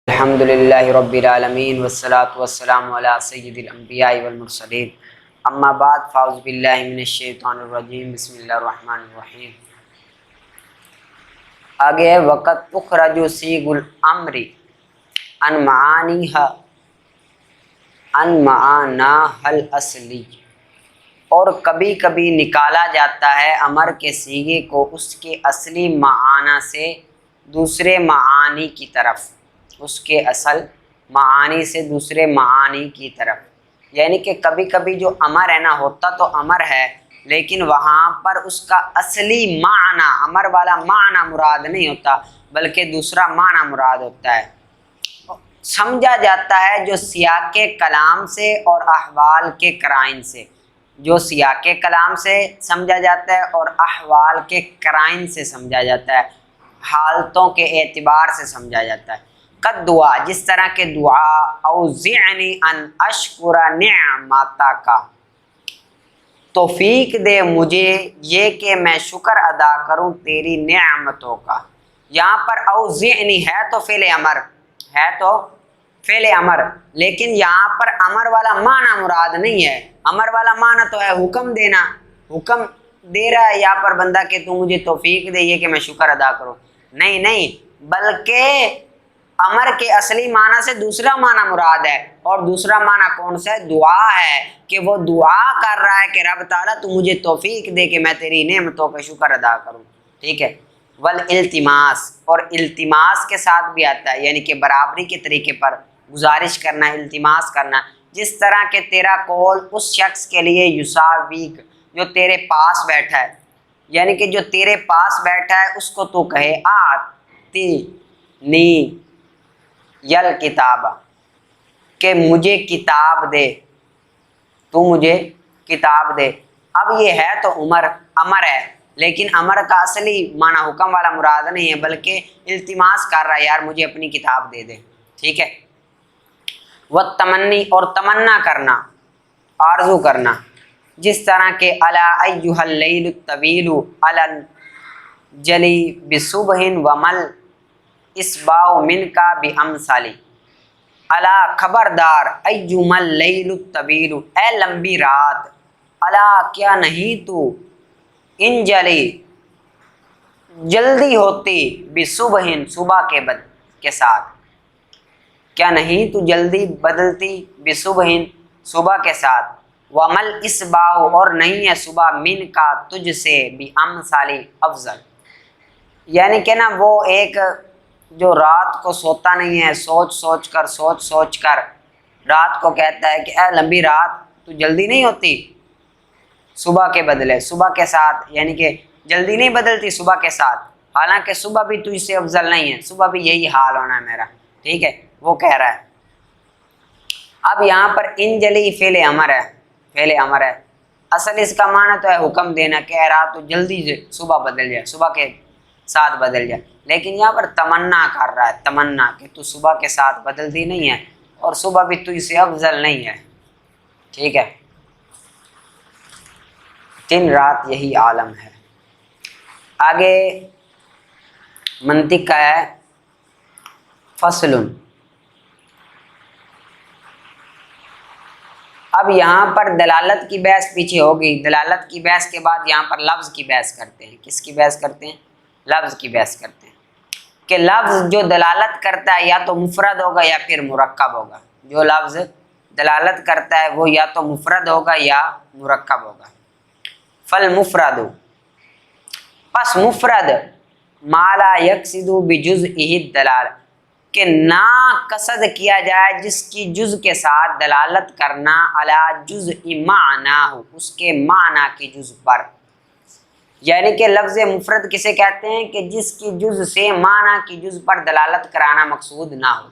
الحمدللہ رب العالمین والصلاة والسلام علی سید الانبیاء والمرسلین اما بعد فاعوذ باللہ من الشیطان الرجیم بسم اللہ الرحمن الرحیم۔ آگے وقت تخرج صیغ الامر عن معانیہا عن معناہا الاصلی، اور کبھی کبھی نکالا جاتا ہے امر کے صیغے کو اس کے اصلی معنی سے دوسرے معانی کی طرف، اس کے اصل معانی سے دوسرے معانی کی طرف۔ یعنی کہ کبھی کبھی جو امر ہے نا، ہوتا تو امر ہے لیکن وہاں پر اس کا اصلی معنی، امر والا معنی مراد نہیں ہوتا بلکہ دوسرا معنی مراد ہوتا ہے۔ سمجھا جاتا ہے جو سیاق کلام سے اور احوال کے قرائن سے، جو سیاق کلام سے سمجھا جاتا ہے اور احوال کے قرائن سے سمجھا جاتا ہے، حالتوں کے اعتبار سے سمجھا جاتا ہے۔ قد دعا، جس طرح کے دعا، اوزعنی ان اشکر نعمتک، توفیق دے مجھے یہ کہ میں شکر ادا کروں تیری نعمتوں کا۔ یہاں پر اوزعنی ہے تو فعل امر ہے، تو فعل امر، لیکن یہاں پر امر والا معنی مراد نہیں ہے۔ امر والا معنی تو ہے حکم دینا، حکم دے رہا ہے یہاں پر بندہ کہ تو مجھے توفیق دے یہ کہ میں شکر ادا کروں، نہیں بلکہ امر کے اصلی معنی سے دوسرا معنی مراد ہے، اور دوسرا معنی کون سا ہے؟ دعا ہے، کہ وہ دعا کر رہا ہے کہ رب تعالیٰ تو مجھے توفیق دے کہ میں تیری نعمتوں کا شکر ادا کروں، ٹھیک ہے۔ والالتماس، اور التماس کے ساتھ بھی آتا ہے، یعنی کہ برابری کے طریقے پر گزارش کرنا، التماس کرنا، جس طرح کہ تیرا قول اس شخص کے لیے یساویک، جو تیرے پاس بیٹھا ہے، یعنی کہ جو تیرے پاس بیٹھا ہے اس کو تو کہے آتی نی یل کتاب، کہ مجھے کتاب دے، تو مجھے کتاب دے۔ اب یہ ہے تو امر ہے، لیکن امر کا اصلی معنی حکم والا مراد نہیں ہے بلکہ التماس کر رہا ہے یار مجھے اپنی کتاب دے دے، ٹھیک ہے۔ والتمنی، اور تمنا کرنا، آرزو کرنا، جس طرح کہ الا ایھا اللیل الطویل الن جلی بصبح ومل اسباء منک بامثالی، الا خبردار، ایھا اللیل الطویل، اے لمبی رات، الا کیا نہیں تو، انجلی جلدی ہوتی، بصبح صبح کے ساتھ، کیا نہیں تو جلدی بدلتی، بصبح صبح کے ساتھ، ومل اسباء، اور نہیں ہے صبح، من کا تجھ سے، بامثالی افضل، یعنی کہ نا وہ ایک جو رات کو سوتا نہیں ہے، سوچ سوچ کر رات کو کہتا ہے کہ اے لمبی رات تو جلدی نہیں ہوتی صبح کے بدلے، صبح کے ساتھ، یعنی کہ جلدی نہیں بدلتی صبح کے ساتھ، حالانکہ صبح بھی تجھ سے افضل نہیں ہے، صبح بھی یہی حال ہونا ہے میرا، ٹھیک ہے، وہ کہہ رہا ہے۔ اب یہاں پر انجلی فعل امر ہے، اصل اس کا معنی تو ہے حکم دینا کہ اے رات تو جلدی سے صبح بدل جائے، صبح کے ساتھ بدل جائے، لیکن یہاں پر تمنا کر رہا ہے، تمنا کہ تو صبح کے ساتھ بدلتی نہیں ہے اور صبح بھی تجھ سے افضل نہیں ہے، ٹھیک ہے۔ دن رات یہی عالم ہے۔ آگے منطق کا ہے فصل۔ اب یہاں پر دلالت کی بحث پیچھے ہوگی، دلالت کی بحث کے بعد یہاں پر لفظ کی بحث کرتے ہیں۔ کس کی بحث کرتے ہیں؟ لفظ کی بحث کرتے ہیں کہ لفظ جو دلالت کرتا ہے یا تو مفرد ہوگا یا پھر مرکب ہوگا، جو لفظ دلالت کرتا ہے وہ یا تو مفرد ہوگا یا مرکب ہوگا۔ فالمفرد، پس مفرد، ما لا یقصد بجزئہ الدلال، کہ نہ قصد کیا جائے جس کی جز کے ساتھ دلالت کرنا، علی جزء معناہ، اس کے معنی کی جز پر، یعنی کہ لفظ مفرد کسے کہتے ہیں کہ جس کی جز سے معنی کی جز پر دلالت کرانا مقصود نہ ہو،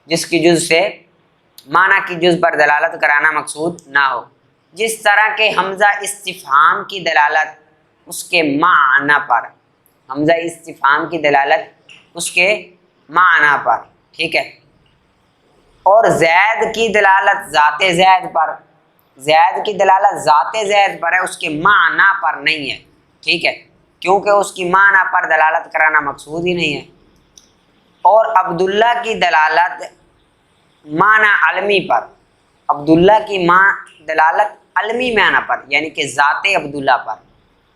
جس کی جز سے معنی کی جز پر دلالت کرانا مقصود نہ ہو، جس طرح کہ حمزہ استفہام کی دلالت اس کے معنی پر، حمزہ استفہام کی دلالت اس کے معنی پر، ٹھیک ہے، اور زید کی دلالت ذات زید پر، زید کی دلالت ذات زید پر ہے، اس کے معنی پر نہیں ہے، ٹھیک ہے، کیونکہ اس کی معنی پر دلالت کرانا مقصود ہی نہیں ہے۔ اور عبداللہ کی دلالت معنی علمی پر، عبداللہ کی دلالت علمی معنی پر یعنی کہ ذات عبداللہ پر،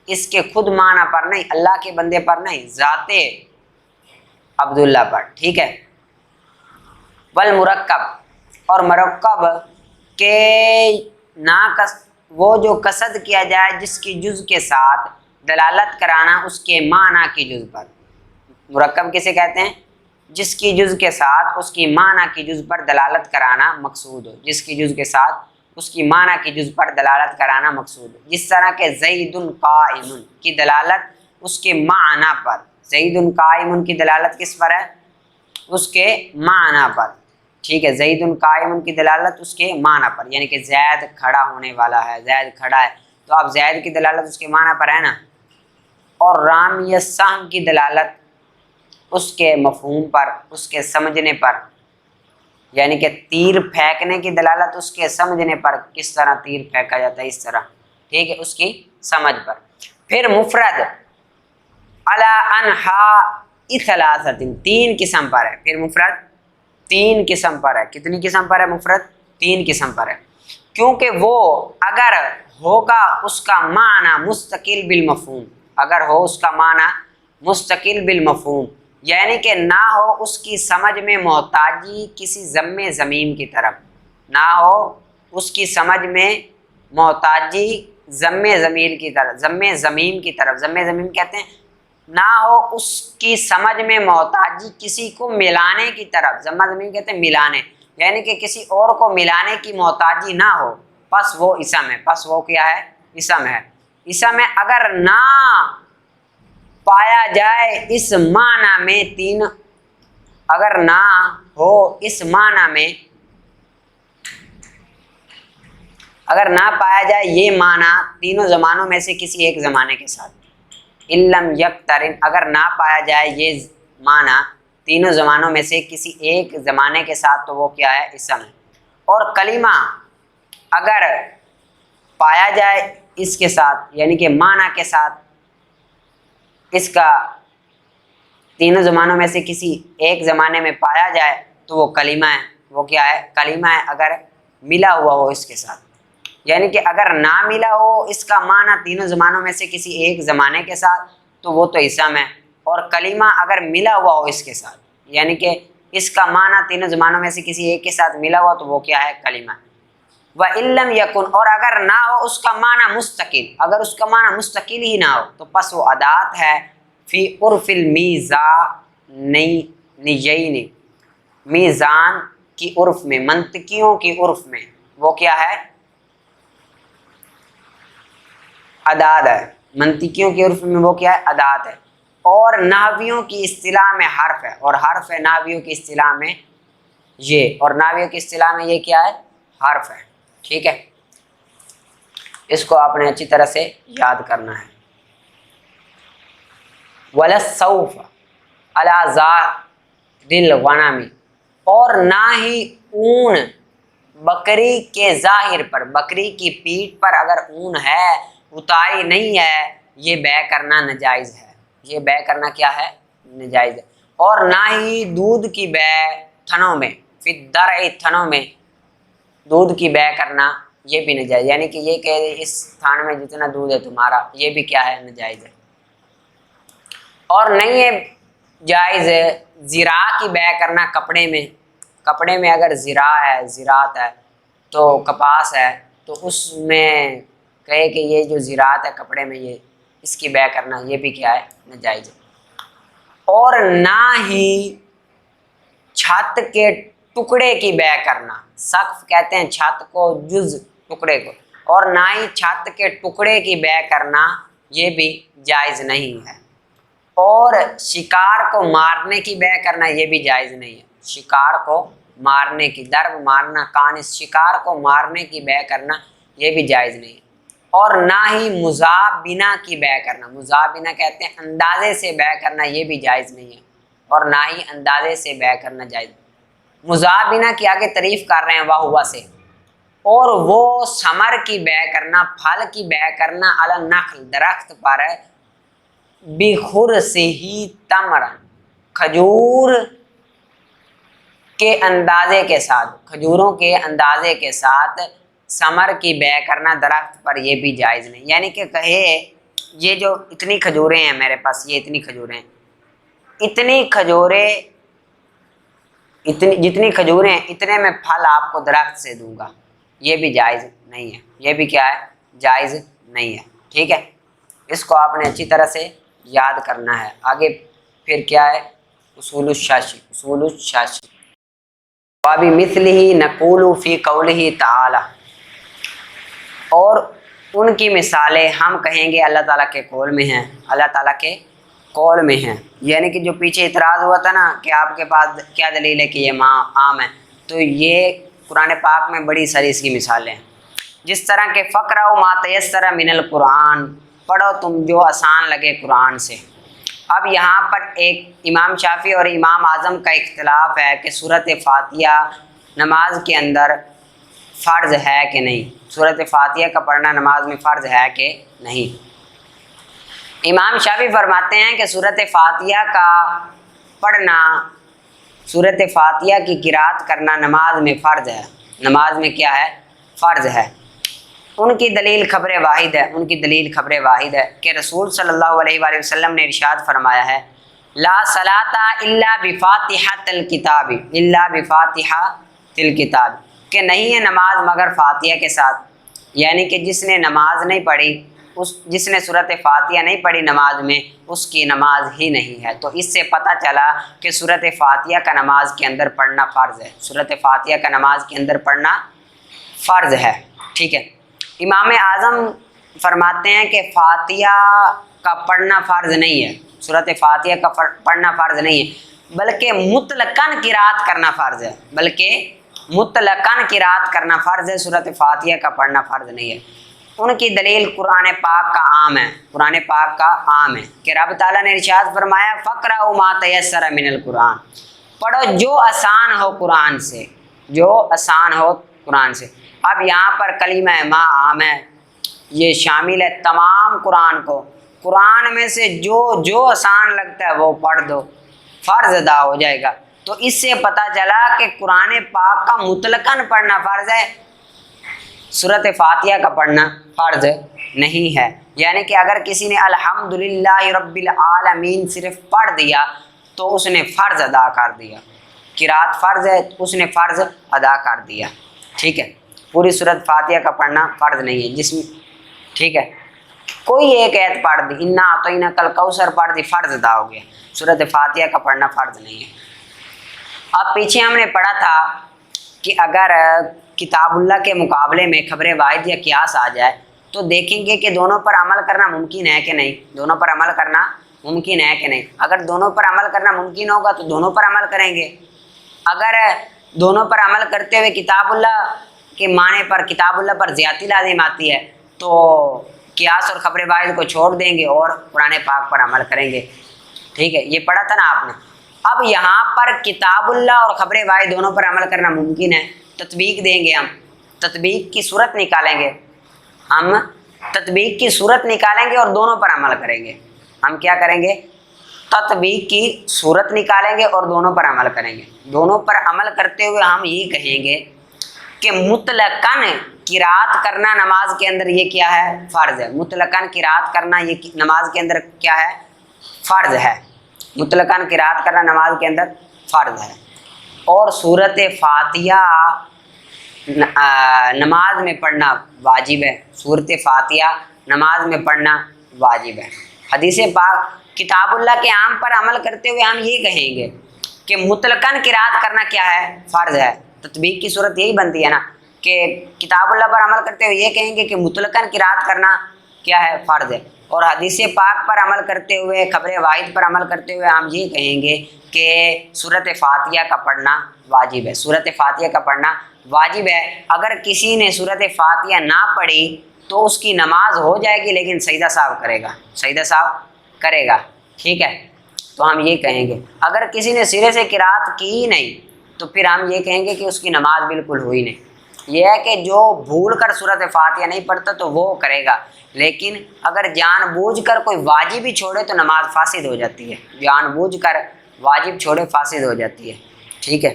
اس کے خود معنی پر نہیں، اللہ کے بندے پر نہیں، ذات عبداللہ پر، ٹھیک ہے۔ والمرکب، اور مرکب کے وہ جو قصد کیا جائے جس کی جز کے ساتھ دلالت کرانا اس کے معنی کی جز پر، مرکب کسے کہتے ہیں؟ جس کی جز کے ساتھ اس کی معنی کی جز پر دلالت کرانا مقصود ہو، جس کی جز کے ساتھ اس کی معنی کی جز پر دلالت کرانا مقصود ہو، جس طرح کہ زید قائم کی دلالت اس کے معنی پر، زید قائم کی دلالت کس پر ہے؟ اس کے معنی پر، ٹھیک ہے، زید قائم کی دلالت اس کے معنی پر، یعنی کہ زید کھڑا ہونے والا ہے، زید کھڑا ہے، تو اب زید کی دلالت اس کے معنی پر ہے نا۔ اور رامی السہم کی دلالت اس کے مفہوم پر، اس کے سمجھنے پر، یعنی کہ تیر پھینکنے کی دلالت اس کے سمجھنے پر، کس طرح تیر پھینکا جاتا ہے اس طرح، ٹھیک ہے، اس کی سمجھ پر۔ پھر مفرد علی انحاء ثلاثۃ، تین قسم پر ہے، پھر مفرد تین قسم پر ہے، کتنی قسم پر ہے مفرد؟ تین قسم پر ہے، کیونکہ وہ اگر ہوگا اس کا معنی مستقل بالمفہوم، اگر ہو اس کا معنی مستقل بالمفہوم، یعنی کہ نہ ہو اس کی سمجھ میں محتاجی کسی ضم ضمیم کی طرف، نہ ہو اس کی سمجھ میں محتاجی ضم ضمیر کی طرف، ضم ضمیم کی طرف، ضم ضمیم کہتے ہیں نہ ہو اس کی سمجھ میں محتاجی کسی کو ملانے کی طرف، ضم ضمیم کہتے ہیں ملانے، یعنی کہ کسی اور کو ملانے کی محتاجی نہ ہو، پس وہ اسم ہے، پس وہ کیا ہے؟ اسم ہے۔ اسم ہے اگر نہ پایا جائے اس معنی میں تین، اگر نہ ہو اس معنی میں، اگر نہ پایا جائے یہ معنی تینوں زمانوں میں سے کسی ایک زمانے کے ساتھ، علم یقترن، اگر نہ پایا جائے یہ معنی تینوں زمانوں میں سے کسی ایک زمانے کے ساتھ تو وہ کیا ہے؟ اسم ہے۔ اور کلمہ اگر پایا جائے اس کے ساتھ یعنی کہ معنی کے ساتھ، اس کا تینوں زمانوں میں سے کسی ایک زمانے میں پایا جائے تو وہ کلمہ ہے، وہ کیا ہے؟ کلمہ ہے، اگر ملا ہوا ہو اس کے ساتھ، یعنی کہ اگر نہ ملا ہو اس کا معنی تینوں زمانوں میں سے کسی ایک زمانے کے ساتھ تو وہ تو اسم ہے، اور کلمہ اگر ملا ہوا ہو اس کے ساتھ یعنی کہ اس کا معنی تینوں زمانوں میں سے کسی ایک کے ساتھ ملا ہوا تو وہ کیا ہے؟ کلمہ۔ وَإِلَّمْ يَكُنْ، اور اگر نہ ہو اس کا معنی مستقل، اگر اس کا معنی مستقل ہی نہ ہو تو پس وہ ادات ہے فی عرف المیزانین، میزان کی عرف میں، منطقیوں کی عرف میں وہ کیا ہے؟ ادات ہے، منطقیوں کی عرف میں وہ کیا ہے؟ ادات ہے۔ اور نحویوں کی اصطلاح میں حرف ہے، اور حرف ہے نحویوں کی اصطلاح میں یہ، اور نحویوں کی اصطلاح میں یہ کیا ہے؟ حرف ہے، ٹھیک ہے، اس کو آپ نے اچھی طرح سے یاد کرنا ہے۔ وَلَسَّوْفَ عَلَى ظَاهِرِ الْغَنَمِ، اور نہ ہی اون بکری کے ظاہر پر، بکری کی پیٹھ پر اگر اون ہے، اتاری نہیں ہے، یہ بے کرنا ناجائز ہے، یہ بے کرنا کیا ہے؟ ناجائز ہے۔ اور نہ ہی دودھ کی بے تھنوں میں، فی الدرع، تھنوں میں دودھ کی بے کرنا یہ بھی ناجائز، یعنی کہ یہ کہ اس تھان میں جتنا دودھ ہے تمہارا، یہ بھی کیا ہے؟ ناجائز ہے۔ اور نہیں ہے جائز زراع کی بے کرنا کپڑے میں، کپڑے میں اگر زراع ہے، زراعت ہے تو کپاس ہے تو اس میں کہے کہ یہ جو زراعت ہے کپڑے میں، یہ اس کی بے کرنا یہ بھی کیا ہے؟ ناجائز ہے۔ اور نہ ہی چھت کے ٹکڑے کی بے کرنا، سقف کہتے ہیں چھت کو، جز ٹکڑے کو، اور نہ ہی چھت کے ٹکڑے کی بے کرنا یہ بھی جائز نہیں ہے۔ اور شکار کو مارنے کی بے کرنا یہ بھی جائز نہیں ہے، شکار کو مارنے کی، ضرب مارنا، کانس، شکار کو مارنے کی بے کرنا یہ بھی جائز نہیں ہے۔ اور نہ ہی مزابنہ کی بے کرنا، مزابنہ کہتے ہیں اندازے سے بے کرنا، یہ بھی جائز نہیں ہے، اور نہ ہی اندازے سے بے کرنا جائز۔ مزابنہ کی آگے تعریف کر رہے ہیں واہ سے، اور وہ ثمر کی بے کرنا، پھل کی بے کرنا، علی النخل، درخت پر ہے، بخر سے ہی تمرن، کھجور کے اندازے کے ساتھ، کھجوروں کے اندازے کے ساتھ ثمر کی بے کرنا درخت پر یہ بھی جائز نہیں. یعنی کہ کہے یہ جو اتنی کھجوریں ہیں میرے پاس، یہ اتنی کھجوریں ہیں، اتنی کھجوریں، جتنی کھجوریں اتنے میں پھل آپ کو درخت سے دوں گا، یہ بھی جائز نہیں ہے. یہ بھی کیا ہے؟ جائز نہیں ہے. ٹھیک ہے، اس کو آپ نے اچھی طرح سے یاد کرنا ہے. آگے پھر کیا ہے؟ اصول الشاشی. اصول الشاشی وابی مثلہ نقول فی قولہ تعالی، اور ان کی مثالیں ہم کہیں گے اللہ تعالیٰ کے قول میں ہیں، اللہ تعالیٰ کے قول میں ہیں. یعنی کہ جو پیچھے اعتراض ہوا تھا نا کہ آپ کے پاس کیا دلیل ہے کہ یہ عام ہے، تو یہ قرآن پاک میں بڑی ساری اس کی مثالیں ہیں. جس طرح کہ فقرؤ ما تیسر من القرآن، پڑھو تم جو آسان لگے قرآن سے. اب یہاں پر ایک امام شافعی اور امام اعظم کا اختلاف ہے کہ سورۃ فاتحہ نماز کے اندر فرض ہے کہ نہیں، سورۃ فاتحہ کا پڑھنا نماز میں فرض ہے کہ نہیں. امام شافعی فرماتے ہیں کہ سورۃ فاتحہ کا پڑھنا، سورۃ فاتحہ کی قرات کرنا نماز میں فرض ہے، نماز میں کیا ہے؟ فرض ہے. ان کی دلیل خبر واحد ہے، ان کی دلیل خبر واحد ہے کہ رسول صلی اللہ علیہ وآلہ وسلم نے ارشاد فرمایا ہے لا صلاۃ الا بفاتحۃ الکتاب، الا بفاتحۃ الکتاب، کہ نہیں ہے نماز مگر فاتحہ کے ساتھ. یعنی کہ جس نے نماز نہیں پڑھی، جس نے سورۃ فاتحہ نہیں پڑھی نماز میں، اس کی نماز ہی نہیں ہے. تو اس سے پتہ چلا کہ سورۃ فاتحہ کا نماز کے اندر پڑھنا فرض ہے، سورۃ فاتحہ کا نماز کے اندر پڑھنا فرض ہے. ٹھیک ہے. امام اعظم فرماتے ہیں کہ فاتحہ کا پڑھنا فرض نہیں ہے، سورۃ فاتحہ کا پڑھنا فرض نہیں ہے، بلکہ مطلقاً قرات کرنا فرض ہے، بلکہ مطلقاً قرات کرنا فرض ہے، سورۃ فاتحہ کا پڑھنا فرض نہیں ہے. ان کی دلیل قرآن پاک کا عام ہے، قرآن پاک کا عام ہے کہ رب تعالیٰ نے ارشاد فرمایا فقرؤ ما تیسر من القرآن، پڑھو جو آسان ہو قرآن سے، جو آسان ہو قرآن سے. اب یہاں پر کلمہ ما عام ہے، یہ شامل ہے تمام قرآن کو. قرآن میں سے جو آسان لگتا ہے وہ پڑھ دو، فرض ادا ہو جائے گا. تو اس سے پتہ چلا کہ قرآن پاک کا مطلقاً پڑھنا فرض ہے، سورۃ فاتحہ کا پڑھنا فرض نہیں ہے. یعنی کہ اگر کسی نے الحمدللہ رب العالمین صرف پڑھ دیا تو اس نے فرض ادا کر دیا، قرات فرض ہے، اس نے فرض ادا کر دیا. ٹھیک ہے. پوری سورۃ فاتحہ کا پڑھنا فرض نہیں ہے جس میں، ٹھیک ہے، کوئی ایک ایت پڑھ دی، انا اعطیناک الکوثر پڑھ دی، فرض ادا ہو گیا. سورۃ فاتحہ کا پڑھنا فرض نہیں ہے. اب پیچھے ہم نے پڑھا تھا کہ اگر کتاب اللہ کے مقابلے میں خبر واحد یا قیاس آ جائے تو دیکھیں گے کہ دونوں پر عمل کرنا ممکن ہے کہ نہیں، دونوں پر عمل کرنا ممکن ہے کہ نہیں. اگر دونوں پر عمل کرنا ممکن ہوگا تو دونوں پر عمل کریں گے. اگر دونوں پر عمل کرتے ہوئے کتاب اللہ کے معنی پر، کتاب اللہ پر زیادتی لازم آتی ہے تو قیاس اور خبر واحد کو چھوڑ دیں گے اور قرآن پاک پر عمل کریں گے. ٹھیک ہے، یہ پڑھا تھا نا آپ نے. اب یہاں پر کتاب اللہ اور خبر واحد دونوں پر عمل کرنا ممکن ہے، تطبیق دیں گے، ہم تطبیق کی صورت نکالیں گے، ہم تطبیق کی صورت نکالیں گے اور دونوں پر عمل کریں گے. ہم کیا کریں گے؟ تطبیق کی صورت نکالیں گے اور دونوں پر عمل کریں گے. دونوں پر عمل کرتے ہوئے ہم یہ کہیں گے کہ مطلقاً قرات کرنا نماز کے اندر یہ کیا ہے؟ فرض ہے. مطلقاً قرات کرنا یہ نماز کے اندر کیا ہے؟ فرض ہے. مطلقاً قرات کرنا نماز کے اندر فرض ہے. اور سورۃ فاتحہ نماز میں پڑھنا واجب ہے، سورۃ فاتحہ نماز میں پڑھنا واجب ہے. حدیث پاک کتاب اللہ کے عام پر عمل کرتے ہوئے ہم یہ کہیں گے کہ مطلقاً قرات کرنا کیا ہے؟ فرض ہے. تطبیق کی صورت یہی بنتی ہے نا کہ کتاب اللہ پر عمل کرتے ہوئے یہ کہیں گے کہ مطلقاً قرات کرنا کیا ہے؟ فرض ہے. اور حدیث پاک پر عمل کرتے ہوئے، خبر واحد پر عمل کرتے ہوئے ہم یہ کہیں گے کہ سورۃ فاتحہ کا پڑھنا واجب ہے، سورۃ فاتحہ کا پڑھنا واجب ہے. اگر کسی نے سورۃ فاتحہ نہ پڑھی تو اس کی نماز ہو جائے گی لیکن سجدہ سہو کرے گا، سجدہ سہو کرے گا. ٹھیک ہے. تو ہم یہ کہیں گے اگر کسی نے سرے سے قرات کی ہی نہیں تو پھر ہم یہ کہیں گے کہ اس کی نماز بالکل ہوئی نہیں. یہ ہے کہ جو بھول کر سورۃ فاتحہ نہیں پڑھتا تو وہ کرے گا، لیکن اگر جان بوجھ کر کوئی واجب ہی چھوڑے تو نماز فاسد ہو جاتی ہے. جان بوجھ کر واجب چھوڑے فاسد ہو جاتی ہے. ٹھیک ہے.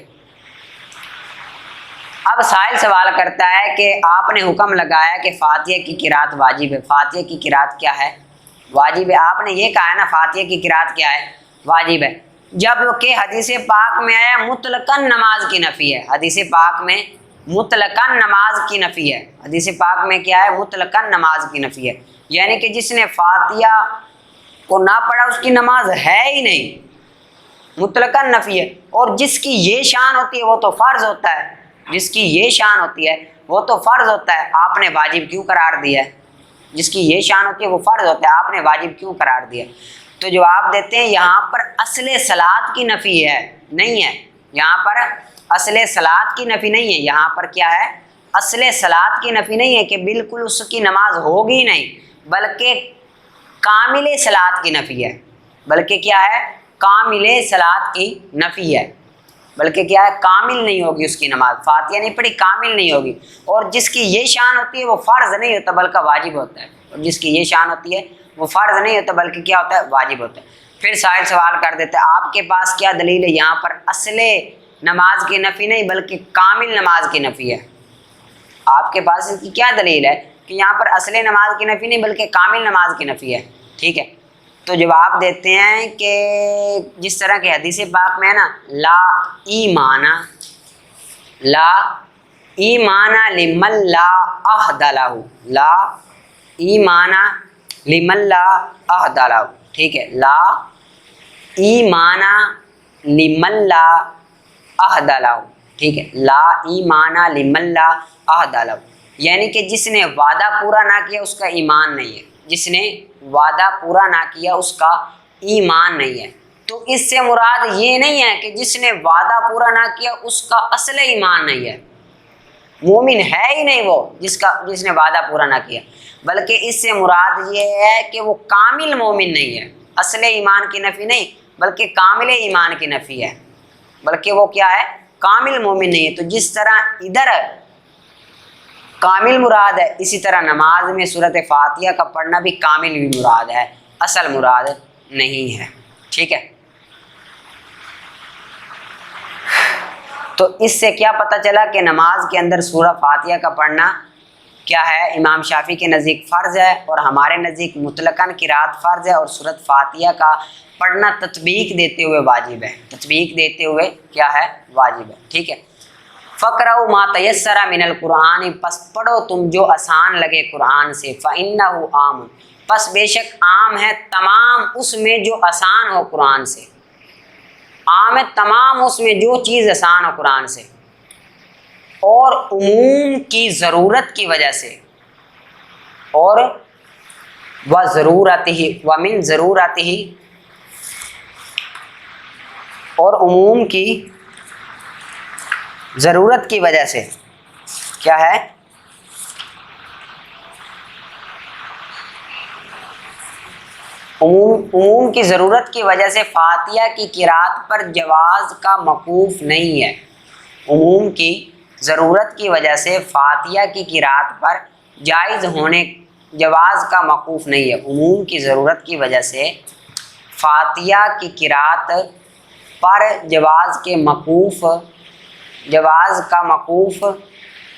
اب سائل سوال کرتا ہے کہ آپ نے حکم لگایا کہ فاتحہ کی قرات واجب ہے، فاتحہ کی قرات کیا ہے؟ واجب ہے۔ آپ نے یہ کہا ہے نا فاتحہ کی قرات کیا ہے؟ واجب ہے، جب کہ حدیث پاک میں آیا مطلقاً نماز کی نفی ہے، حدیث پاک میں مطلقاً نماز کی نفی ہے، حدیث پاک میں کیا ہے؟ مطلقاً نماز کی نفی ہے، یعنی کہ جس نے فاتحہ کو نہ پڑھا اس کی نماز ہے ہی نہیں، مطلقاً نفی ہے۔ اور جس کی یہ شان ہوتی ہے وہ تو فرض ہوتا ہے، جس کی یہ شان ہوتی ہے وہ تو فرض ہوتا ہے، آپ نے واجب کیوں قرار دیا ہے؟ جس کی یہ شان ہوتی ہے وہ فرض ہوتا ہے، آپ نے واجب کیوں قرار دیا؟ تو جواب دیتے ہیں یہاں پر اصل صلاۃ کی نفی ہے، نہیں ہے، یہاں پر اصل صلاۃ کی نفی نہیں ہے، یہاں پر کیا ہے؟ اصل صلاۃ کی نفی نہیں ہے کہ بالکل اس کی نماز ہوگی نہیں، بلکہ کامل صلاۃ کی نفی ہے، بلکہ کیا ہے؟ کامل صلاۃ کی نفی ہے، بلکہ کیا ہے؟ کامل نہیں ہوگی اس کی نماز، فاتحہ نہیں پڑھی کامل نہیں ہوگی۔ اور جس کی یہ شان ہوتی ہے وہ فرض نہیں ہوتا بلکہ واجب ہوتا ہے، اور جس کی یہ شان ہوتی ہے وہ فرض نہیں ہوتا بلکہ کیا ہوتا ہے؟ واجب ہوتا ہے۔ پھر سائل سوال کر دیتے ہیں آپ کے پاس کیا دلیل ہے؟ یہاں پر اصل نماز کی نفی نہیں بلکہ کامل نماز کی نفی ہے، آپ کے پاس اس کی کیا دلیل ہے کہ یہاں پر اصل نماز کی نفی نہیں بلکہ کامل نماز کی نفی ہے؟ ٹھیک ہے، تو جواب دیتے ہیں کہ جس طرح کہ حدیث پاک میں ہے نا لا ایمان لمن لا عہد لہ، لا ایمان لمن لا عہد لہ، ٹھیک ہے، لا ایمان لمن لا عہد لہ، ٹھیک ہے، لا ایمان لمن لا عہد لہ، یعنی کہ جس نے وعدہ پورا نہ کیا اس کا ایمان نہیں ہے، جس نے وعدہ پورا نہ کیا اس کا ایمان نہیں ہے۔ تو اس سے مراد یہ نہیں ہے کہ جس نے وعدہ پورا نہ کیا اس کا اصل ایمان نہیں ہے، مومن ہے ہی نہیں وہ جس نے وعدہ پورا نہ کیا، بلکہ اس سے مراد یہ ہے کہ وہ کامل مومن نہیں ہے، اصل ایمان کی نفی نہیں بلکہ کامل ایمان کی نفی ہے، بلکہ وہ کیا ہے؟ کامل مومن نہیں ہے۔ تو جس طرح ادھر کامل مراد ہے اسی طرح نماز میں سورۃ فاتحہ کا پڑھنا بھی کامل بھی مراد ہے، اصل مراد نہیں ہے، ٹھیک ہے۔ تو اس سے کیا پتہ چلا کہ نماز کے اندر سورہ فاتحہ کا پڑھنا کیا ہے؟ امام شافعی کے نزدیک فرض ہے، اور ہمارے نزدیک مطلقاً قرات فرض ہے، اور سورۃ فاتحہ کا پڑھنا تطبیق دیتے ہوئے واجب ہے، تطبیق دیتے ہوئے کیا ہے؟ واجب ہے، ٹھیک ہے۔ فَقْرَؤْا مَا تَيَسَّرَ مِنَ الْقُرْآنِ، پس پڑھو تم جو آسان لگے قرآن سے، فَإِنَّهُ عَامٌ، پس بے شک عام ہے تمام اس میں جو آسان ہو قرآن سے، عام ہے تمام اس میں جو چیز آسان ہو قرآن سے، اور عموم کی ضرورت کی وجہ سے، اور وَضَرُورَتِهِ وَمِن ضَرُورَتِهِ، اور عموم کی ضرورت کی وجہ سے کیا ہے؟ عموم کی ضرورت کی وجہ سے فاتحہ کی قرات پر جواز کا موقوف نہیں ہے، عموم کی ضرورت کی وجہ سے فاتحہ کی قرات پر جواز کا موقوف نہیں ہے، عموم کی ضرورت کی وجہ سے فاتحہ کی قرات پر جواز کا موقوف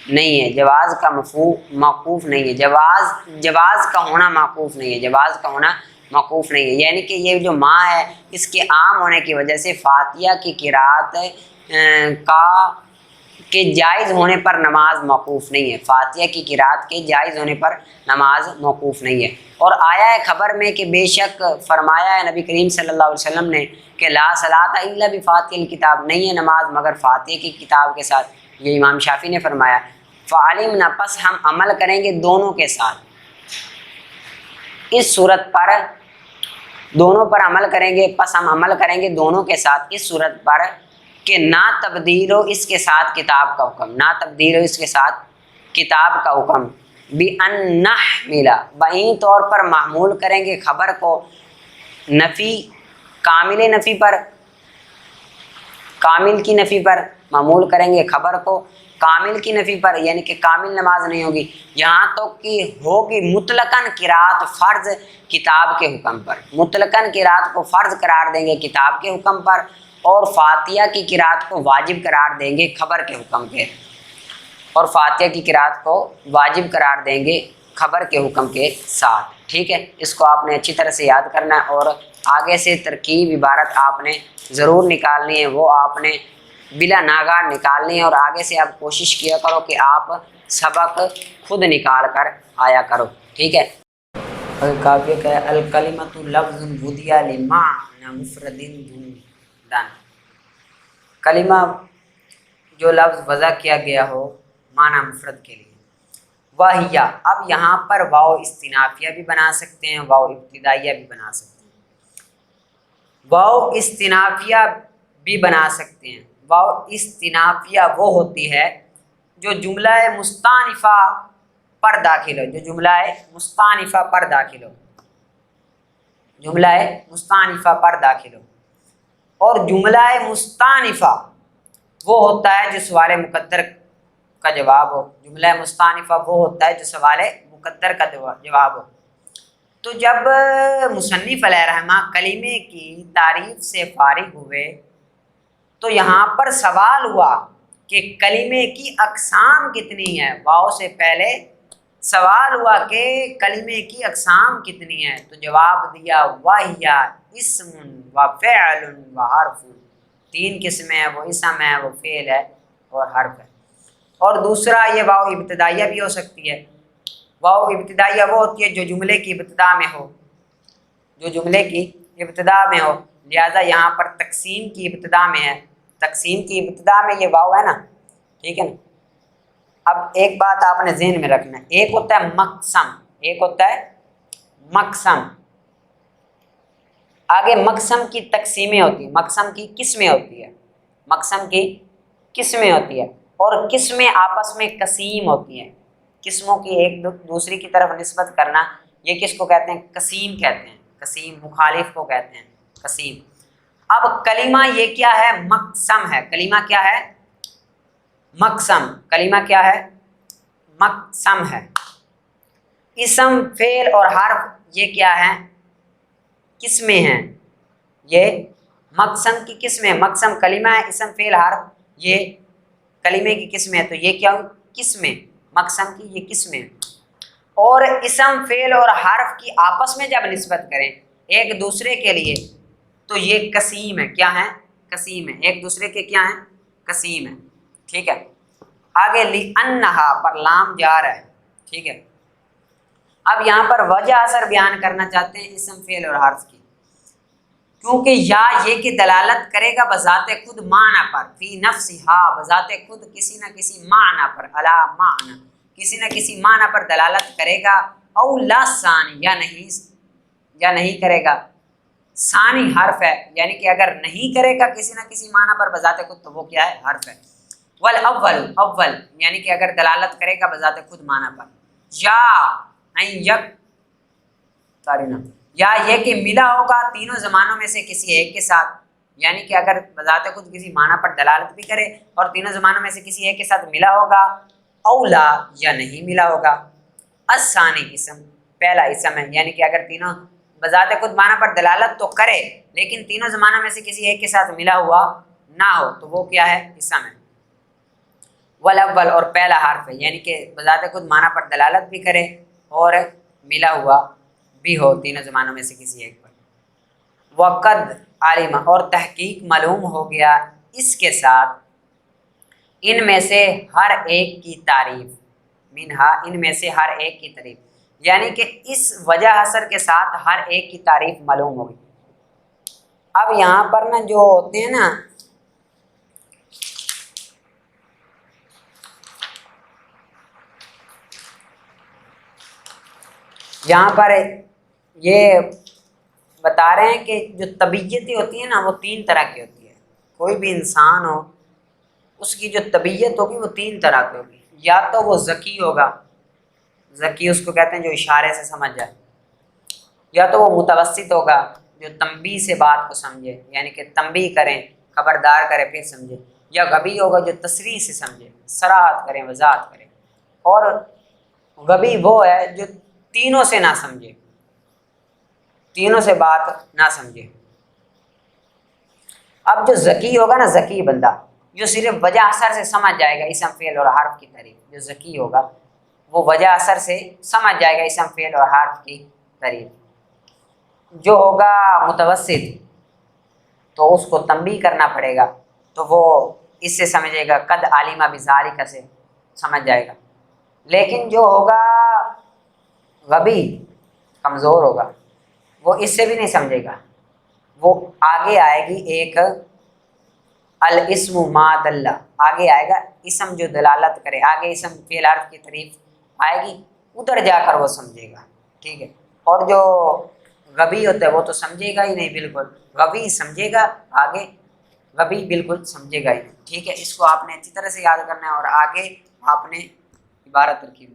نہیں ہے، جواز کا موقوف نہیں ہے، جواز کا ہونا موقوف نہیں ہے، جواز کا ہونا موقوف نہیں ہے، یعنی کہ یہ جو ماں ہے اس کے عام ہونے کی وجہ سے فاتحہ کی قرات کے جائز ہونے پر نماز موقوف نہیں ہے، فاتحہ کی قرات کے جائز ہونے پر نماز موقوف نہیں ہے۔ اور آیا ہے خبر میں کہ بے شک فرمایا ہے نبی کریم صلی اللہ علیہ وسلم نے کہ لا صلاۃ الا بفاتحہ الکتاب، نہیں ہے نماز مگر فاتحہ کی کتاب کے ساتھ، یہ امام شافعی نے فرمایا۔ فعلمنا، پس ہم عمل کریں گے دونوں کے ساتھ، اس صورت پر دونوں پر عمل کریں گے، پس ہم عمل کریں گے دونوں کے ساتھ اس صورت پر کہ نہ تبدیل ہو اس کے ساتھ کتاب کا حکم، نہ تبدیل ہو اس کے ساتھ کتاب کا حکم، بِأَن نَحْمِلَ، بائیں طور پر محمول کریں گے خبر کو نفی، کامل نفی پر، کامل کی نفی پر معمول کریں گے خبر کو کامل کی نفی پر، یعنی کہ کامل نماز نہیں ہوگی، یہاں تو کہ ہوگی مطلقاً قرات فرض کتاب کے حکم پر، مطلقاً قرات کو فرض قرار دیں گے کتاب کے حکم پر، اور فاتحہ کی قرات کو واجب قرار دیں گے خبر کے حکم کے۔ اور فاتحہ کی قرات کو واجب قرار دیں گے خبر کے حکم کے ساتھ، ٹھیک ہے۔ اس کو آپ نے اچھی طرح سے یاد کرنا ہے، اور آگے سے ترکیب عبارت آپ نے ضرور نکالنی ہے، وہ آپ نے بلا ناگہار نکالنی ہے، اور آگے سے آپ کوشش کیا کرو کہ آپ سبق خود نکال کر آیا کرو، ٹھیک ہے۔ کافی کہ الکلمۃ لفظ وضع لمعنی مفرد ضمن، کلمہ جو لفظ وضع کیا گیا ہو معنی مفرد کے لیے، واہیا، اب یہاں پر واو استنافیہ بھی بنا سکتے ہیں، واو ابتدائیہ بھی بنا سکتے ہیں، واو استنافیہ بھی بنا سکتے ہیں۔ واو استنافیہ وہ ہوتی ہے جو جملہ مستانفہ پر داخل ہو، جو جملہ مستانفہ پر داخل ہو، جملہ مستانفہ پر داخل ہو۔ اور جملہ مستانفہ وہ ہوتا ہے جو سوال مقدر کا جواب ہو، جملہ مستانفہ وہ ہوتا ہے جو سوال مقدر کا جواب ہو۔ تو جب مصنف علیہ رحمہ کلمے کی تعریف سے فارغ ہوئے تو یہاں پر سوال ہوا کہ کلمے کی اقسام کتنی ہے، واو سے پہلے سوال ہوا کہ کلمے کی اقسام کتنی ہے، تو جواب دیا واہیا اسم و فعل و حرف، تین قسمیں ہیں، وہ اسم ہے، وہ فعل ہے اور حرف ہے۔ اور دوسرا یہ واو ابتدائیہ بھی ہو سکتی ہے، واو ابتدائیہ وہ ہوتی ہے جو جملے کی ابتدا میں ہو، جو جملے کی ابتدا میں ہو، لہذا یہاں پر تقسیم کی ابتدا میں ہے، تقسیم کی ابتدا میں یہ واو ہے نا، ٹھیک ہے نا۔ اب ایک بات آپ نے ذہن میں رکھنا ہے، ایک ہوتا ہے مقسم، ایک ہوتا ہے مقسم، آگے مقسم کی تقسیمیں ہوتی ہیں، مقسم کی قسمیں ہوتی ہے، مقسم کی قسمیں ہوتی ہے، اور قسمیں آپس میں قسیم ہوتی ہیں، قسموں کی ایک دوسری کی طرف نسبت کرنا، یہ کس کو کہتے ہیں؟ قسیم کہتے ہیں، قسیم مخالف کو کہتے ہیں قسیم۔ اب کلمہ یہ کیا ہے؟ مقسم ہے، کلمہ کیا ہے؟ مقسم، کلمہ کیا ہے؟ مقسم ہے۔ اسم، فعل اور حرف یہ کیا ہے؟ قسمیں ہیں، یہ مقسم کی قسمیں، مقسم کلمہ ہے، اسم فعل حرف یہ کلمے کی قسمیں، تو یہ کیا قسمیں، مقسم کی یہ قسمیں۔ اور اسم فعل اور حرف کی آپس میں جب نسبت کریں ایک دوسرے کے لیے تو یہ قسیم ہے، کیا ہے؟ قسیم ہے، ایک دوسرے کے کیا ہیں؟ قسیم ہے، ٹھیک ہے۔ آگے لِأَنَّهَا پر لام جار ہے، ٹھیک ہے۔ اب یہاں پر وجہ اثر بیان کرنا چاہتے ہیں اسم فعل اور حرف کی، کیونکہ یا یہ کہ دلالت کرے گا بذات خود معنی پر، فی نفسہا، بذات خود کسی نہ کسی معنی پر، علی معنی، کسی نہ کسی معنی پر دلالت کرے گا، او لا ثانی، یا نہیں کرے گا، ثانی حرف ہے، یعنی کہ اگر نہیں کرے گا کسی نہ کسی معنی پر بذات خود تو وہ کیا ہے؟ حرف ہے۔ والاول، اول یعنی کہ اگر دلالت کرے گا بذات خود معنی پر، یا یا یہ کہ ملا ہوگا تینوں زمانوں میں سے کسی ایک کے ساتھ، یعنی کہ اگر بذات خود کسی معنی پر دلالت بھی کرے اور تینوں زمانوں میں سے کسی ایک کے ساتھ ملا ہوگا، اولا یا نہیں ملا ہوگا، الثانی اسم، پہلا اسم ہے، یعنی کہ اگر تینوں بذات خود معنی پر دلالت تو کرے لیکن تینوں زمانوں میں سے کسی ایک کے ساتھ ملا ہوا نہ ہو تو وہ کیا ہے؟ اسم ہے۔ والاول اور پہلا حرف ہے، یعنی کہ بذات خود معنی پر دلالت بھی کرے اور ملا ہوا بھی ہو تینوں زمانوں میں سے کسی ایک پر۔ وقد عالمہ اور تحقیق معلوم ہو گیا اس کے ساتھ ان میں سے ہر ایک کی تعریف، منہا ان میں سے ہر ایک کی تعریف، یعنی کہ اس وجہ حسر کے ساتھ ہر ایک کی تعریف معلوم ہوگی۔ اب یہاں پر نا جو ہوتے ہیں نا یہاں پر یہ بتا رہے ہیں کہ جو طبیعتیں ہوتی ہیں نا وہ تین طرح کی ہوتی ہے، کوئی بھی انسان ہو اس کی جو طبیعت ہوگی وہ تین طرح کی ہوگی، یا تو وہ ذکی ہوگا، ذکی اس کو کہتے ہیں جو اشارے سے سمجھ جائے، یا تو وہ متوسط ہوگا جو تنبیہ سے بات کو سمجھے، یعنی کہ تنبیہ کریں خبردار کرے پھر سمجھے، یا غبی ہوگا جو تصریح سے سمجھے، صراحت کریں وضاحت کریں، اور غبی وہ ہے جو تینوں سے نہ سمجھے، تینوں سے بات نہ سمجھے۔ اب جو ذکی ہوگا نا، ذکی بندہ جو صرف وجہ اثر سے سمجھ جائے گا اسم فعل اور حرف کی تعریف، جو ذکی ہوگا وہ وجہ اثر سے سمجھ جائے گا اسم فعل اور حرف کی تعریف۔ جو ہوگا متوسط تو اس کو تنبیہ کرنا پڑے گا، تو وہ اس سے سمجھے گا، قد عالمہ بذالک سے سمجھ جائے گا۔ لیکن جو ہوگا غبی، کمزور ہوگا، وہ اس سے بھی نہیں سمجھے گا، وہ آگے آئے گی ایک الاسم ما دل، آگے آئے گا اسم جو دلالت کرے، آگے اسم فعل حرف کی تعریف آئے گی، ادھر جا کر وہ سمجھے گا، ٹھیک ہے۔ اور جو غبی ہوتا ہے وہ تو سمجھے گا ہی نہیں، بالکل غبی سمجھے گا، آگے غبی بالکل سمجھے گا ہی نہیں، ٹھیک ہے۔ اس کو آپ نے اچھی طرح سے یاد کرنا ہے اور آگے آپ نے عبارت ترکیب